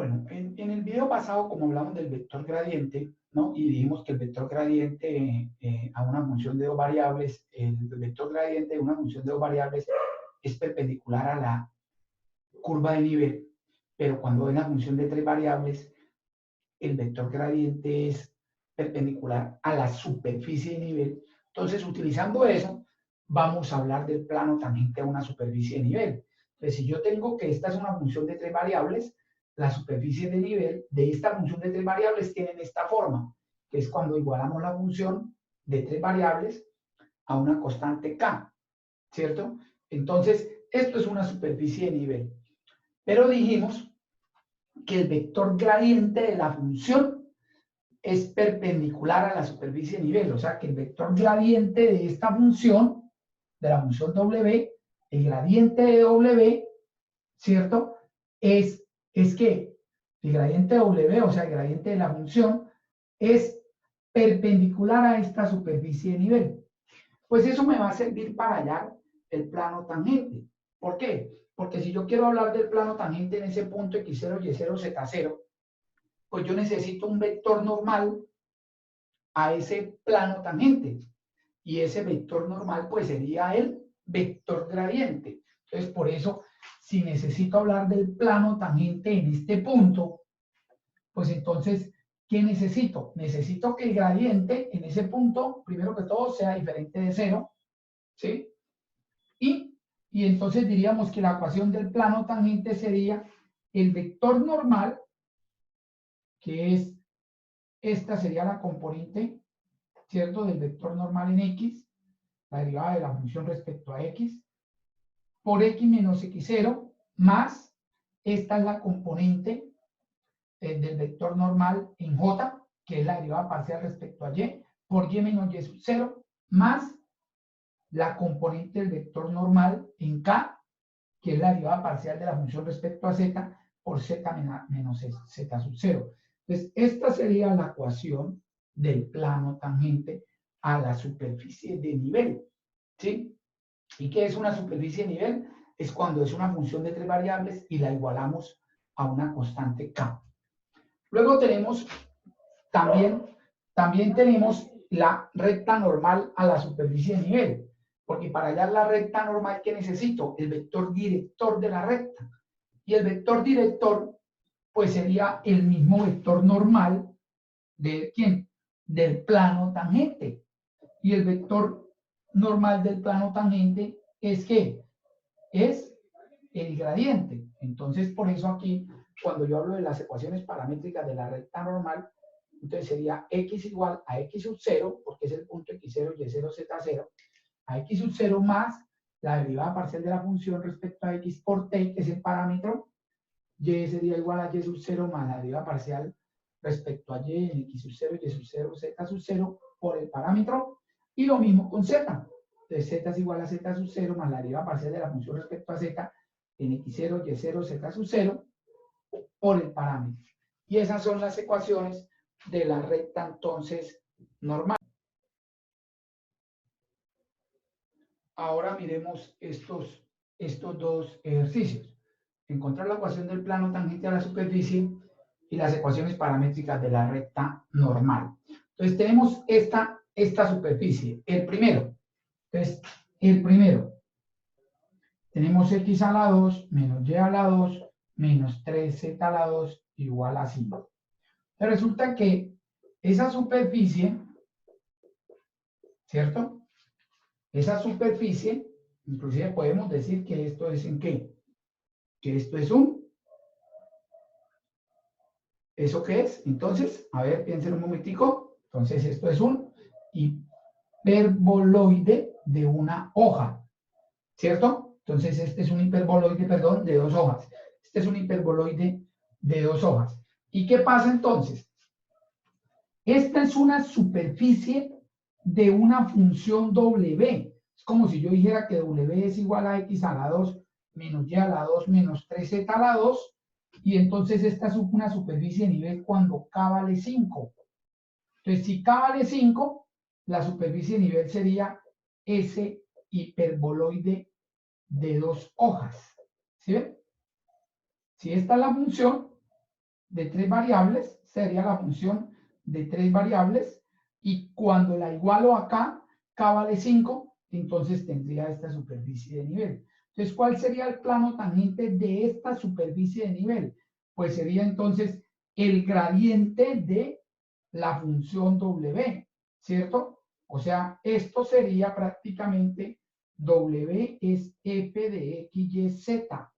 Bueno, en el video pasado, como hablamos del vector gradiente, ¿no? Y dijimos que el vector gradiente a una función de dos variables, el vector gradiente de una función de dos variables es perpendicular a la curva de nivel, pero cuando es la función de tres variables, el vector gradiente es perpendicular a la superficie de nivel. Entonces, utilizando eso, vamos a hablar del plano tangente a una superficie de nivel. Entonces, si yo tengo que esta es una función de tres variables, la superficie de nivel de esta función de tres variables tienen esta forma, que es cuando igualamos la función de tres variables a una constante k, ¿cierto? Entonces, esto es una superficie de nivel. Pero dijimos que el vector gradiente de la función es perpendicular a la superficie de nivel, o sea que el vector gradiente de esta función, de la función W, el gradiente de W, ¿cierto? Es que el gradiente de W, o sea, el gradiente de la función, es perpendicular a esta superficie de nivel. Pues eso me va a servir para hallar el plano tangente. ¿Por qué? Porque si yo quiero hablar del plano tangente en ese punto x0, y0, z0, pues yo necesito un vector normal a ese plano tangente. Y ese vector normal pues sería el vector gradiente. Entonces, por eso, si necesito hablar del plano tangente en este punto, pues entonces, ¿qué necesito? Necesito que el gradiente en ese punto, primero que todo, sea diferente de cero, ¿sí? Y entonces diríamos que la ecuación del plano tangente sería el vector normal, que es, esta sería la componente, ¿cierto? Del vector normal en x, la derivada de la función respecto a x, por x menos x0, más, esta es la componente del vector normal en j, que es la derivada parcial respecto a y, por y menos y sub 0, más la componente del vector normal en k, que es la derivada parcial de la función respecto a z, por z menos z sub 0. Entonces, esta sería la ecuación del plano tangente a la superficie de nivel, ¿sí? ¿Y qué es una superficie de nivel? Es cuando es una función de tres variables y la igualamos a una constante k. Luego tenemos también tenemos la recta normal a la superficie de nivel, porque para hallar la recta normal, ¿qué necesito? El vector director de la recta. Y el vector director, pues sería el mismo vector normal de ¿quién? Del plano tangente. Y el vector normal del plano tangente es ¿qué? Es el gradiente. Entonces, por eso aquí, cuando yo hablo de las ecuaciones paramétricas de la recta normal, entonces sería x igual a x sub 0, porque es el punto x0, y0, z0, a x sub 0 más la derivada parcial de la función respecto a x por t, que es el parámetro, y sería igual a y sub 0 más la derivada parcial respecto a y en x sub 0, y sub 0, z sub 0 por el parámetro, y lo mismo con z. Entonces z es igual a z sub 0 más la derivada parcial de la función respecto a z en x0, y0, z sub 0 por el parámetro. Y esas son las ecuaciones de la recta entonces normal. Ahora miremos estos dos ejercicios. Encontrar la ecuación del plano tangente a la superficie y las ecuaciones paramétricas de la recta normal. Entonces tenemos esta superficie. El primero. Entonces, el primero. Tenemos x a la 2 menos y a la 2 menos 3z a la 2 igual a 5. Pero resulta que esa superficie, ¿cierto? Esa superficie, inclusive podemos decir que esto es ¿en qué? Que esto es ¿eso qué es? Entonces, a ver, piensen un momentico. Entonces, esto es un hiperboloide de una hoja, ¿cierto? Entonces, este es un hiperboloide, perdón, de dos hojas. Este es un hiperboloide de dos hojas. ¿Y qué pasa entonces? Esta es una superficie de una función W. Es como si yo dijera que W es igual a x a la 2 menos y a la 2 menos 3z a la 2. Y entonces esta es una superficie de nivel cuando k vale 5. Entonces, si k vale 5, la superficie de nivel sería ese hiperboloide de dos hojas. ¿Sí ven? Si esta es la función, de 3 variables, sería la función de 3 variables, y cuando la igualo acá, k vale 5, entonces tendría esta superficie de nivel. Entonces, ¿cuál sería el plano tangente de esta superficie de nivel? Pues sería entonces el gradiente de la función W, ¿cierto? O sea, esto sería prácticamente W es f de x, y, z.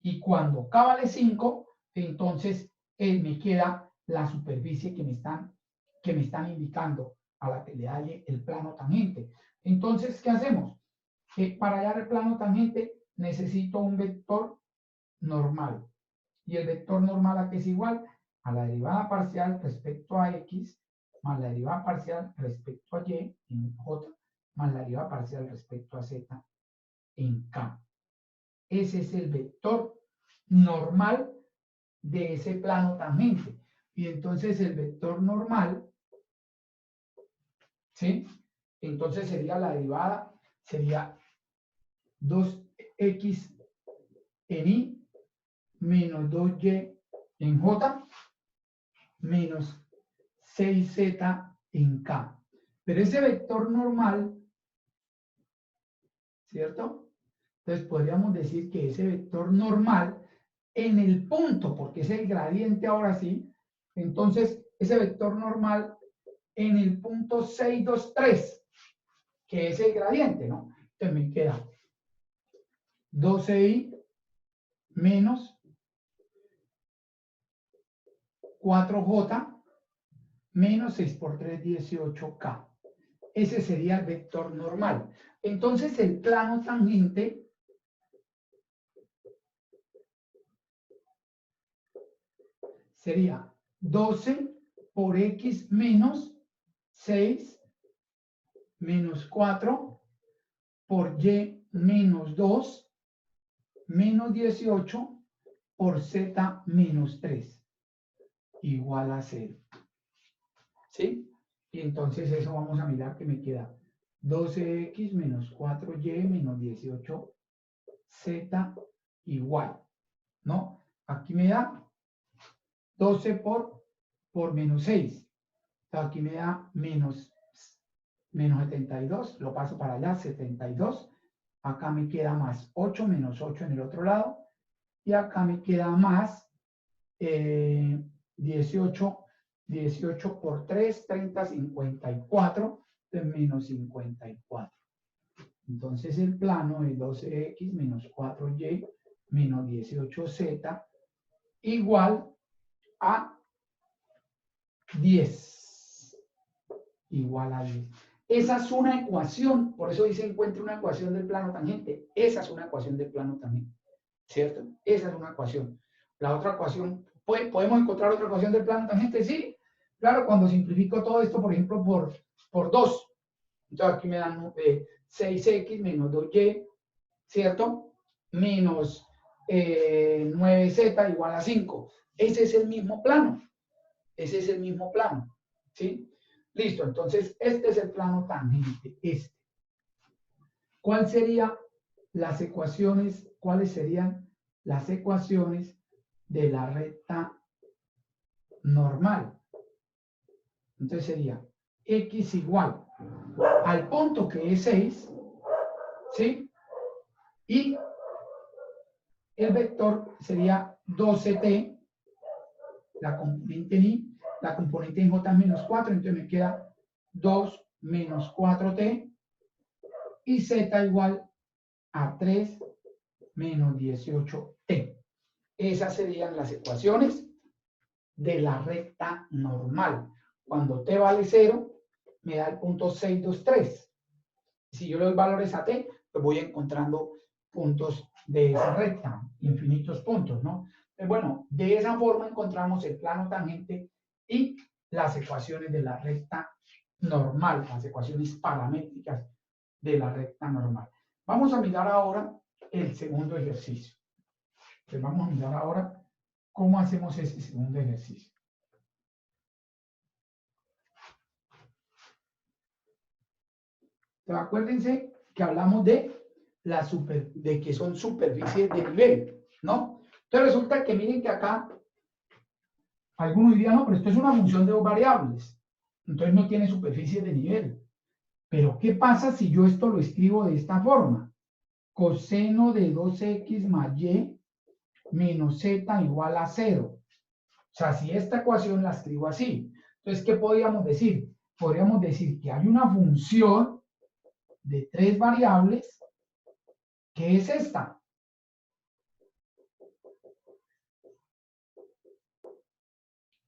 Y cuando k vale 5, entonces me queda la superficie que me están indicando a la que le da el plano tangente. Entonces, ¿qué hacemos? Para hallar el plano tangente necesito un vector normal. Y el vector normal ¿a qué es igual? A la derivada parcial respecto a x más la derivada parcial respecto a y en j más la derivada parcial respecto a z en k. Ese es el vector normal de ese plano tangente. Y entonces el vector normal, ¿sí? Entonces sería la derivada, sería 2x en y menos 2y en j menos 6z en k. Pero ese vector normal, ¿cierto? Entonces podríamos decir que ese vector normal en el punto, porque es el gradiente ahora sí, entonces ese vector normal en el punto 6, 2, 3, que es el gradiente, ¿no? Entonces me queda 12i menos 4j menos 6 por 3, 18k. Ese sería el vector normal. Entonces el plano tangente sería 12 por x menos 6 menos 4 por y menos 2 menos 18 por z menos 3 igual a 0. ¿Sí? Y entonces eso vamos a mirar que me queda 12x menos 4y menos 18z igual, ¿no? Aquí me da 12 por menos 6. Aquí me da menos 72, lo paso para allá, 72. Acá me queda más 8, menos 8 en el otro lado. Y acá me queda más 18 por 3, 30, 54, menos 54. Entonces el plano es 12x menos 4y menos 18z igual a 10. Igual a 10. Esa es una ecuación, por eso dice encuentre una ecuación del plano tangente. Esa es una ecuación del plano tangente, ¿cierto? Esa es una ecuación. La otra ecuación, ¿podemos encontrar otra ecuación del plano tangente? Sí, claro, cuando simplifico todo esto, por ejemplo, por 2. Entonces aquí me dan 6x menos 2y, ¿cierto? Menos 9z igual a 5. Ese es el mismo plano. Ese es el mismo plano, ¿sí? Listo, entonces este es el plano tangente, este. ¿Cuáles serían las ecuaciones de la recta normal? Entonces sería x igual al punto que es 6, ¿sí? Y el vector sería 12t, la componente en y, la componente en j es menos 4, entonces me queda 2 menos 4t, y z igual a 3 menos 18t. Esas serían las ecuaciones de la recta normal. Cuando t vale 0, me da el punto 6, 2, 3. Si yo le doy valores a t, pues voy encontrando puntos de esa recta, infinitos puntos, ¿no? Bueno, de esa forma encontramos el plano tangente y las ecuaciones de la recta normal, las ecuaciones paramétricas de la recta normal. Vamos a mirar ahora el segundo ejercicio. Entonces vamos a mirar ahora cómo hacemos ese segundo ejercicio. Entonces, acuérdense que hablamos de que son superficies de nivel, ¿no? Entonces resulta que miren que acá Algunos dirían, no, pero esto es una función de dos variables. Entonces no tiene superficie de nivel. Pero ¿qué pasa si yo esto lo escribo de esta forma? Coseno de 2x más y menos z igual a 0. O sea, si esta ecuación la escribo así, entonces, ¿qué podríamos decir? Podríamos decir que hay una función de tres variables, que es esta.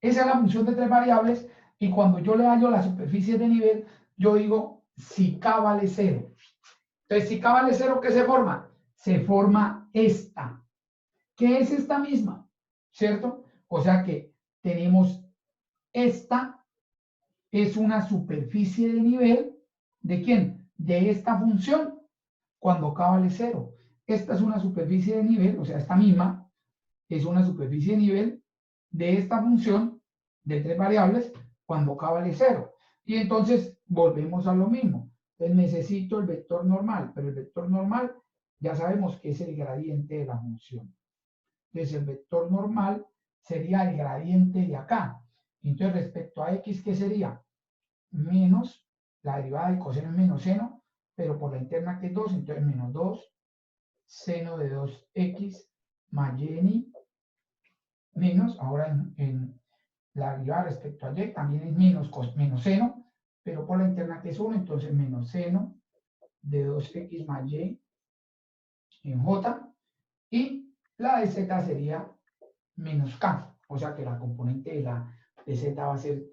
Esa es la función de tres variables, y cuando yo le hallo la superficie de nivel, yo digo si k vale 0. Entonces, si k vale 0, ¿qué se forma? Se forma esta, que es esta misma, ¿cierto? O sea que tenemos esta, es una superficie de nivel, ¿de quién? De esta función, cuando k vale 0. Esta es una superficie de nivel, o sea, esta misma es una superficie de nivel de esta función de tres variables cuando k vale 0. Y entonces volvemos a lo mismo. Entonces necesito el vector normal, pero el vector normal ya sabemos que es el gradiente de la función. Entonces el vector normal sería el gradiente de acá. Entonces respecto a x, ¿qué sería? Menos la derivada de coseno es menos seno, pero por la interna que es 2, entonces menos 2 seno de 2x más y en y, menos, ahora en la derivada respecto a y también es menos seno, pero por la interna que es 1, entonces menos seno de 2x más y en j, y la de z sería menos k, o sea que la componente de z va a ser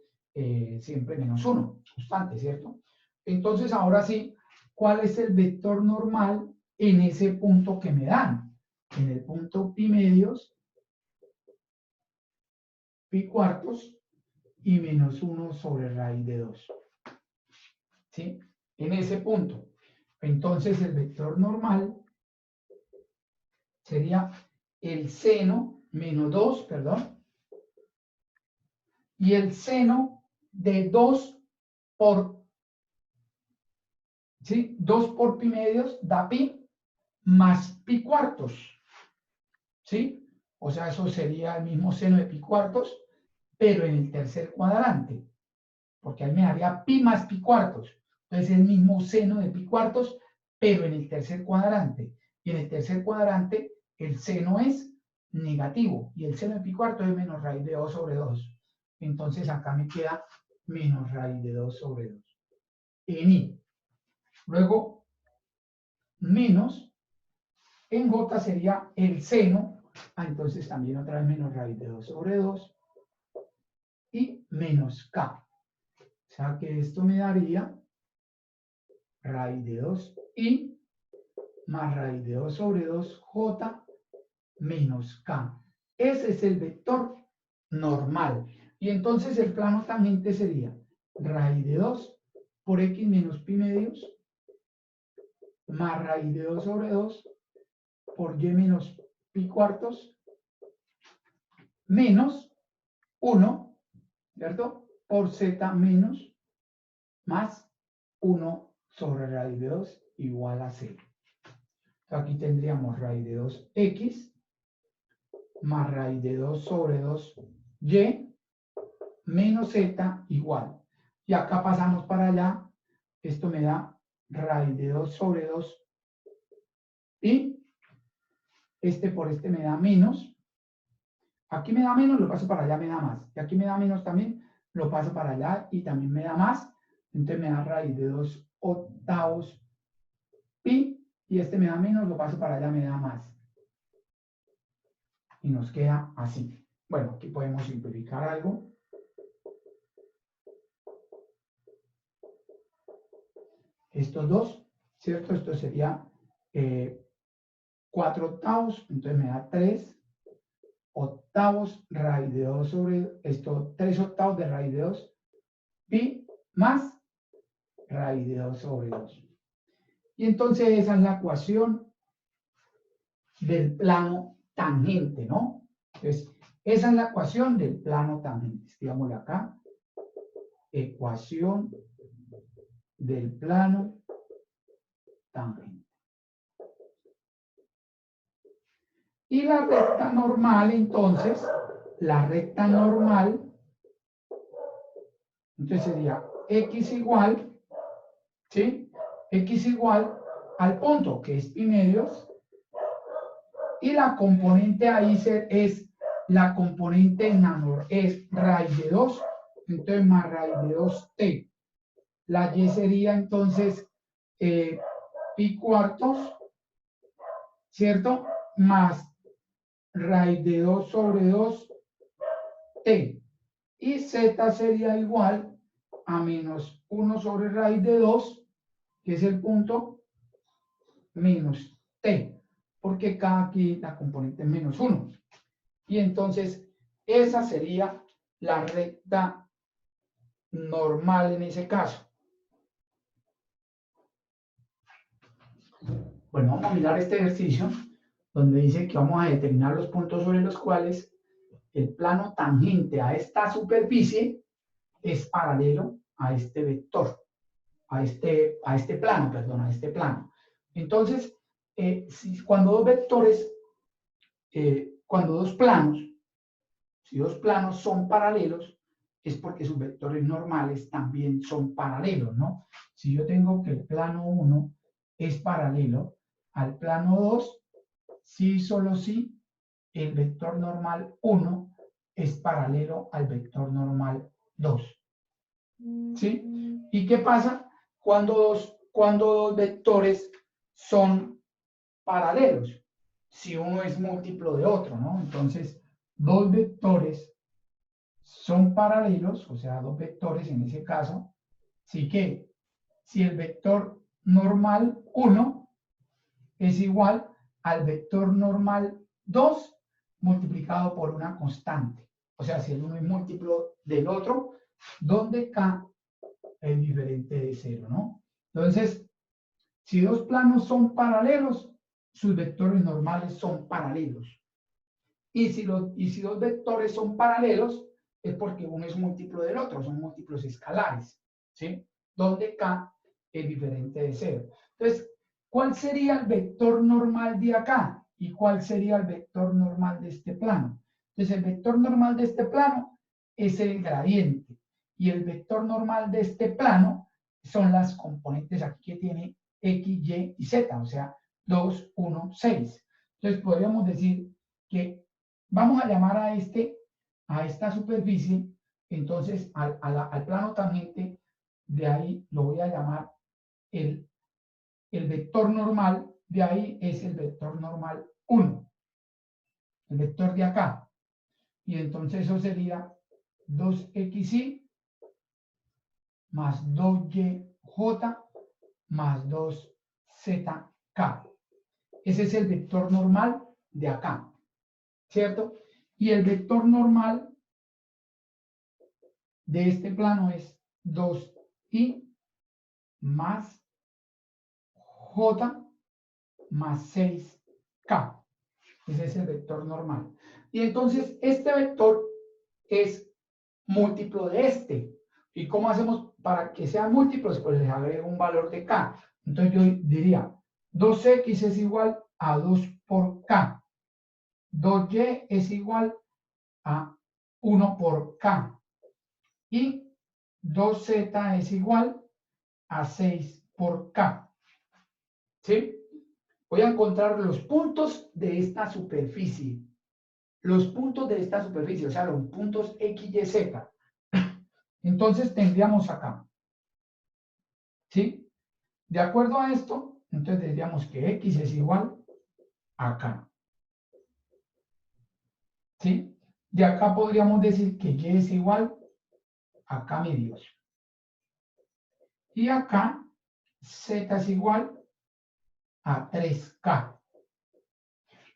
siempre menos 1, constante, ¿cierto? Entonces, ahora sí, ¿cuál es el vector normal en ese punto que me dan? En el punto pi medios, pi cuartos y menos 1 sobre raíz de 2. ¿Sí? En ese punto. Entonces, el vector normal sería el seno, menos 2, perdón, y el seno de 2 por, ¿sí? 2 por pi medios da pi más pi cuartos, ¿sí? O sea, eso sería el mismo seno de pi cuartos, pero en el tercer cuadrante, porque ahí me daría pi más pi cuartos. Entonces, el mismo seno de pi cuartos, pero en el tercer cuadrante. Y en el tercer cuadrante, el seno es negativo, y el seno de pi cuartos es menos raíz de 2 sobre 2. Entonces, acá me queda menos raíz de 2 sobre 2. En i. Luego, menos, en j sería el seno, entonces también otra vez menos raíz de 2 sobre 2, y menos k. O sea que esto me daría raíz de 2i más raíz de 2 sobre 2j menos k. Ese es el vector normal. Y entonces el plano tangente sería raíz de 2 por x menos pi medios más raíz de 2 sobre 2 por y menos pi cuartos menos 1, ¿cierto? Por z menos más 1 sobre raíz de 2 igual a 0. Aquí tendríamos raíz de 2x más raíz de 2 sobre 2y menos z igual. Y acá pasamos para allá, esto me da raíz de 2 sobre 2 y este por este me da menos. Aquí me da menos, lo paso para allá, me da más. Y aquí me da menos también, lo paso para allá y también me da más. Entonces me da raíz de 2 octavos pi, y este me da menos, lo paso para allá, me da más. Y nos queda así. Bueno, aquí podemos simplificar algo. Estos dos, ¿cierto? Esto sería 4 octavos, entonces me da 3 octavos raíz de 2 sobre esto, 3 octavos de raíz de 2 pi más raíz de 2 sobre 2. Y entonces esa es la ecuación del plano tangente, ¿no? Entonces, esa es la ecuación del plano tangente. Escribámosle acá, ecuación del plano tangente. Y la recta normal, entonces, la recta normal, entonces sería x igual, ¿sí? X igual al punto, que es pi medios, y la componente ahí es la componente es raíz de 2, entonces más raíz de 2t. La y sería entonces pi cuartos, ¿cierto? Más raíz de 2 sobre 2t. Y z sería igual a menos 1 sobre raíz de 2, que es el punto, menos t, porque cada aquí la componente es menos 1. Y entonces esa sería la recta normal en ese caso. Bueno, vamos a mirar este ejercicio donde dice que vamos a determinar los puntos sobre los cuales el plano tangente a esta superficie es paralelo a este vector, a este plano, perdón, a este plano. Entonces, cuando dos vectores, cuando dos planos, si dos planos son paralelos, es porque sus vectores normales también son paralelos, ¿no? Si yo tengo que el plano 1 es paralelo al plano 2, sí, solo sí, el vector normal 1 es paralelo al vector normal 2. ¿Sí? ¿Y qué pasa cuando dos vectores son paralelos? Si uno es múltiplo de otro, ¿no? Entonces, dos vectores son paralelos, o sea, dos vectores en ese caso, sí que si el vector normal 1 es igual al vector normal 2 multiplicado por una constante. O sea, si el uno es múltiplo del otro, donde k es diferente de 0, ¿no? Entonces, si dos planos son paralelos, sus vectores normales son paralelos. Y si dos vectores son paralelos, es porque uno es múltiplo del otro, son múltiplos escalares, ¿sí? Donde k es diferente de 0. Entonces, ¿cuál sería el vector normal de acá? ¿Y cuál sería el vector normal de este plano? Entonces, el vector normal de este plano es el gradiente. Y el vector normal de este plano son las componentes aquí que tiene x, y y z, o sea, 2, 1, 6. Entonces, podríamos decir que vamos a llamar a esta superficie, entonces al plano tangente, de ahí lo voy a llamar el vector normal, de ahí es el vector normal 1, el vector de acá. Y entonces eso sería 2xy más 2y más 2zk. Ese es el vector normal de acá, ¿cierto? Y el vector normal de este plano es 2i más j más 6k. Ese es el vector normal. Y entonces este vector es múltiplo de este. ¿Y cómo hacemos para que sean múltiplos? Pues les agrego un valor de k. Entonces yo diría 2x es igual a 2 por k. 2y es igual a 1 por k. Y 2z es igual a 6 por k. ¿Sí? Voy a encontrar los puntos de esta superficie. Los puntos de esta superficie, o sea, los puntos x, y, z. Entonces tendríamos acá. ¿Sí? De acuerdo a esto, entonces diríamos que x es igual a acá. ¿Sí? De acá podríamos decir que y es igual a k medios. Y acá z es igual a 3k.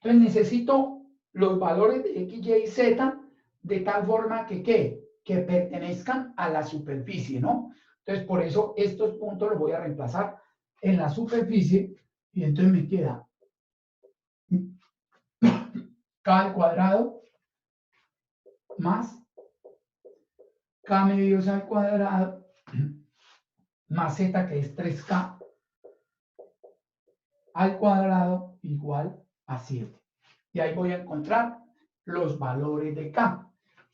Entonces necesito los valores de x, y, z de tal forma que pertenezcan a la superficie, ¿no? Entonces por eso estos puntos los voy a reemplazar en la superficie y entonces me queda k al cuadrado más k medios al cuadrado más z, que es 3k al cuadrado igual a 7. Y ahí voy a encontrar los valores de k.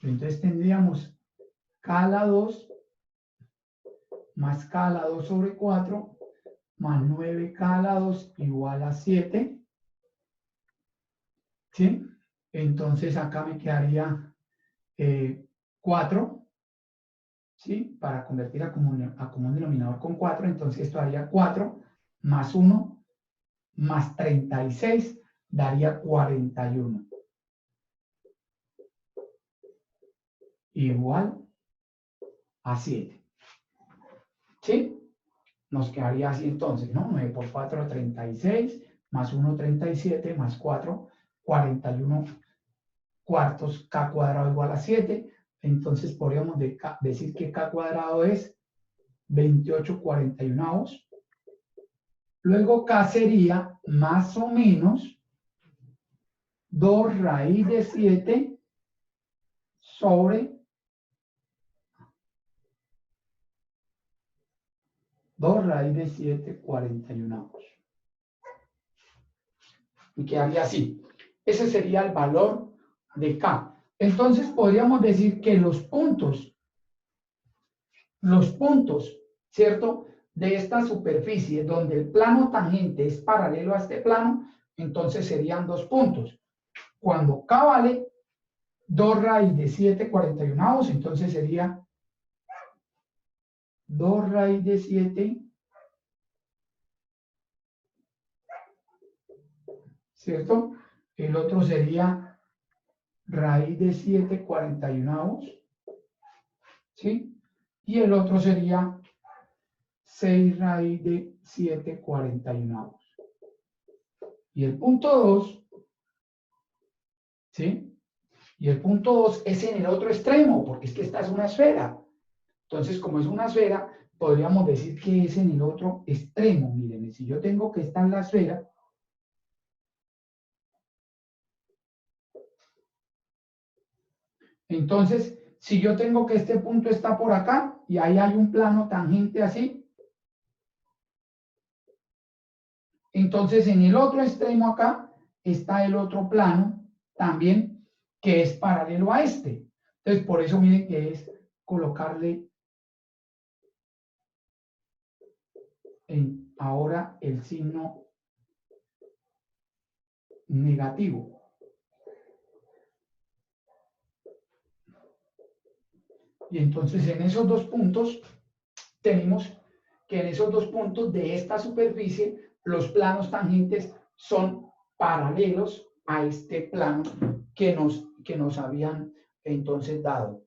Entonces tendríamos k a la 2 más k a la 2 sobre 4 más 9k a la 2 igual a 7. ¿Sí? Entonces acá me quedaría 4, ¿sí? Para convertir a común denominador con 4, entonces esto daría 4 más 1 más 36 daría 41. Igual a 7. ¿Sí? Nos quedaría así entonces, ¿no? 9 por 4, 36, más 1, 37, más 4, 41 cuartos, k cuadrado igual a 7. Entonces podríamos decir que k cuadrado es 28 41avos. Luego k sería más o menos 2 raíz de 7 sobre 2 raíz de 7 41avos. Y quedaría así. Ese sería el valor de k. Entonces podríamos decir que los puntos, ¿cierto? De esta superficie donde el plano tangente es paralelo a este plano, entonces serían 2 puntos. Cuando k vale 2 raíz de 7 41avos, entonces sería 2 raíz de 7, ¿cierto? El otro sería raíz de 7 41avos, ¿sí? Y el otro sería 6 raíz de 7 41avos. Y el punto 2, ¿sí? Y el punto 2 es en el otro extremo, porque es que esta es una esfera. Entonces, como es una esfera, podríamos decir que es en el otro extremo. Miren, si yo tengo que esta en la esfera, entonces, si yo tengo que este punto está por acá, y ahí hay un plano tangente así, entonces en el otro extremo acá está el otro plano también, que es paralelo a este. Entonces, por eso miren que es colocarle ahora el signo negativo. Y entonces en esos dos puntos tenemos que en esos dos puntos de esta superficie los planos tangentes son paralelos a este plano que nos habían entonces dado.